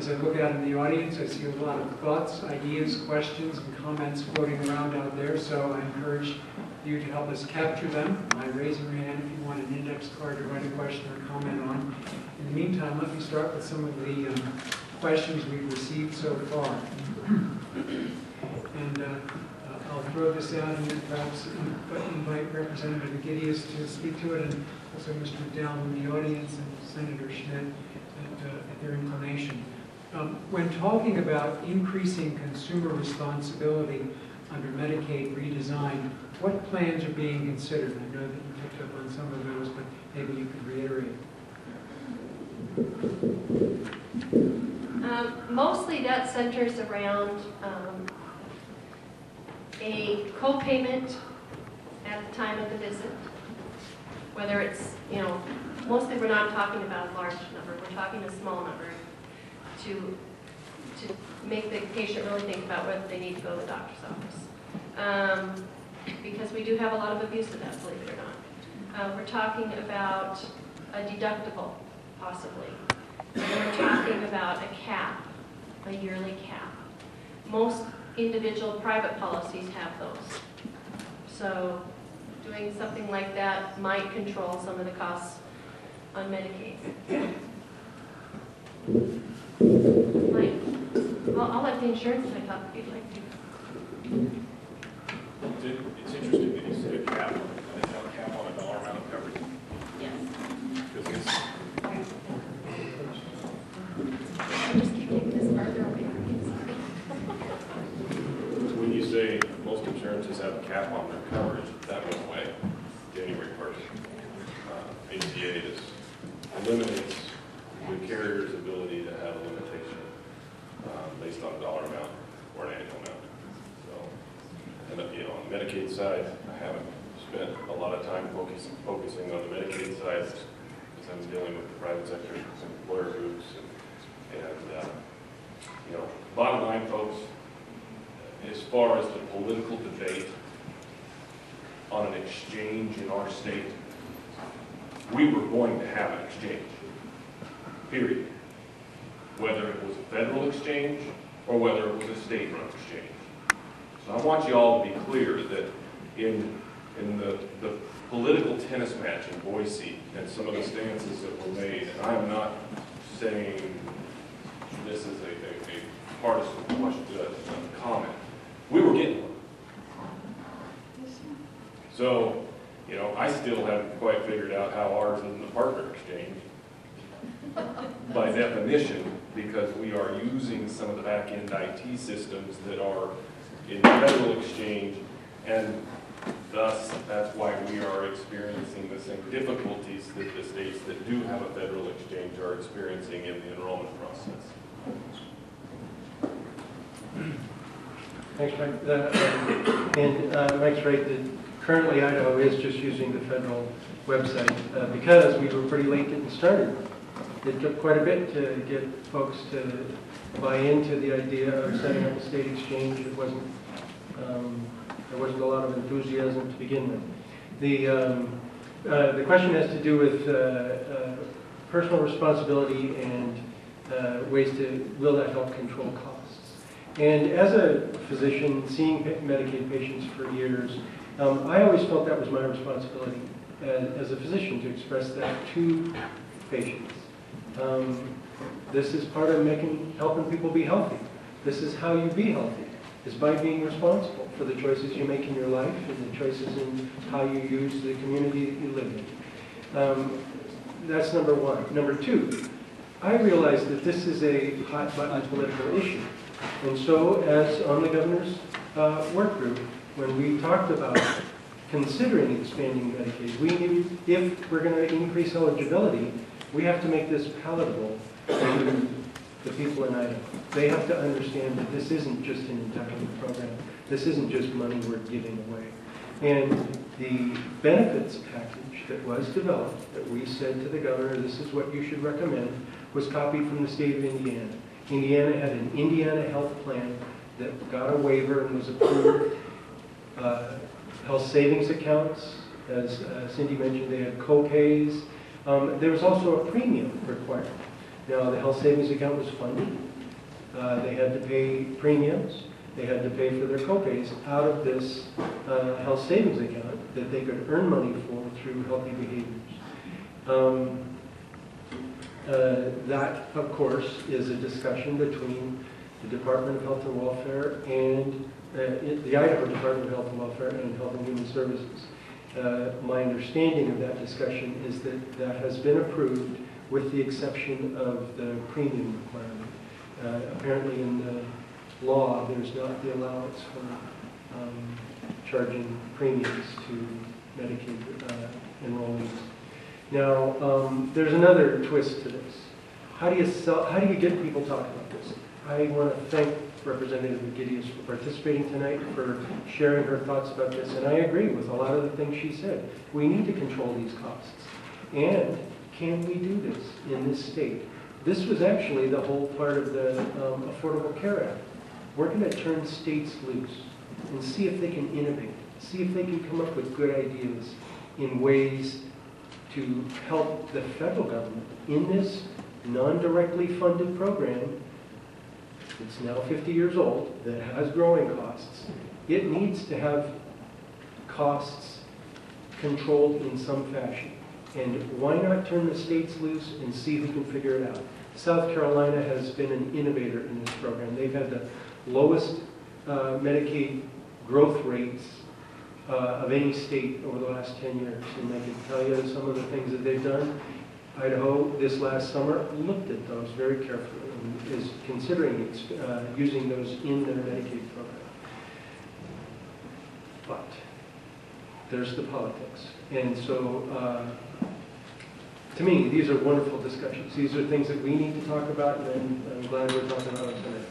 As I look out in the audience, I see a lot of thoughts, ideas, questions, and comments floating around out there, so I encourage you to help us capture them by raising your hand if you want an index card to write a question or comment on. In the meantime, let me start with some of the questions we've received so far. And I'll throw this out and then perhaps invite Representative Agidius to speak to it, and also Mr. Dell in the audience and Senator Schmidt at their inclination. When talking about increasing consumer responsibility under Medicaid redesign, what plans are being considered? I know that you picked up on some of those, but maybe you could reiterate. Mostly that centers around a co-payment at the time of the visit. Whether it's, mostly we're not talking about a large number, we're talking a small number to make the patient really think about whether they need to go to the doctor's office. Because we do have a lot of abuse of that, believe it or not. We're talking about a deductible, possibly. And we're talking about a cap, a yearly cap. Most individual private policies have those. So doing something like that might control some of the costs on Medicaid. I'll let the insurance guy talk if you'd like to. It's interesting that you said a cap. Is that a cap on a dollar amount of coverage? Yes. Because I just keep taking this farther away from me. when you say most insurances have a cap on their coverage, that went away January 1st. ACA eliminates the carrier's ability to have a limitation based on a dollar amount or an annual amount. So, and on the Medicaid side, I haven't spent a lot of time focusing on the Medicaid side because I'm dealing with the private sector, employer groups, and bottom line, folks, as far as the political debate on an exchange in our state, we were going to have an exchange, period. Whether it was a federal exchange or whether it was a state-run exchange. So I want you all to be clear that in the political tennis match in Boise and some of the stances that were made, and I am not saying this is a partisan comment, we were getting one. So, I still haven't quite figured out how ours isn't a partner exchange. By definition, because we are using some of the back-end IT systems that are in the federal exchange, and thus that's why we are experiencing the same difficulties that the states that do have a federal exchange are experiencing in the enrollment process. Thanks, Mike. Mike's right that currently Idaho is just using the federal website because we were pretty late getting started. It took quite a bit to get folks to buy into the idea of setting up a state exchange. It wasn't, there wasn't a lot of enthusiasm to begin with. The question has to do with personal responsibility and ways to, will that help control costs? And as a physician, seeing Medicaid patients for years, I always felt that was my responsibility as a physician to express that to patients. This is part of helping people be healthy. This is how you be healthy, is by being responsible for the choices you make in your life and the choices in how you use the community that you live in. That's number one. Number two, I realize that this is a hot button political issue. And so, as on the governor's work group, when we talked about considering expanding Medicaid, we knew if we're going to increase eligibility, we have to make this palatable to the people in Idaho. They have to understand that this isn't just an entitlement program. This isn't just money we're giving away. And the benefits package that was developed, that we said to the governor, this is what you should recommend, was copied from the state of Indiana. Indiana had an Indiana health plan that got a waiver and was approved. Health savings accounts, as Cindy mentioned, they had co-pays. There was also a premium requirement. Now, the health savings account was funded. They had to pay premiums. They had to pay for their copays out of this health savings account that they could earn money for through healthy behaviors. That, of course, is a discussion between the Department of Health and Welfare and the Idaho Department of Health and Welfare and Health and Human Services. My understanding of that discussion is that that has been approved with the exception of the premium requirement. Apparently in the law, there's not the allowance for charging premiums to Medicaid enrollees. Now, there's another twist to this. How do you get people talking about this? I want to thank Representative McGiddius for participating tonight, for sharing her thoughts about this, and I agree with a lot of the things she said. We need to control these costs. And can we do this in this state? This was actually the whole part of the Affordable Care Act. We're going to turn states loose and see if they can innovate, see if they can come up with good ideas in ways to help the federal government in this non-directly funded program. It's now 50 years old, that has growing costs. It needs to have costs controlled in some fashion. And why not turn the states loose and see who can figure it out? South Carolina has been an innovator in this program. They've had the lowest Medicaid growth rates of any state over the last 10 years. And I can tell you some of the things that they've done. Idaho, this last summer, looked at those very carefully and is considering using those in their Medicaid program. But there's the politics. And so, to me, these are wonderful discussions. These are things that we need to talk about, and I'm glad we're talking about them tonight.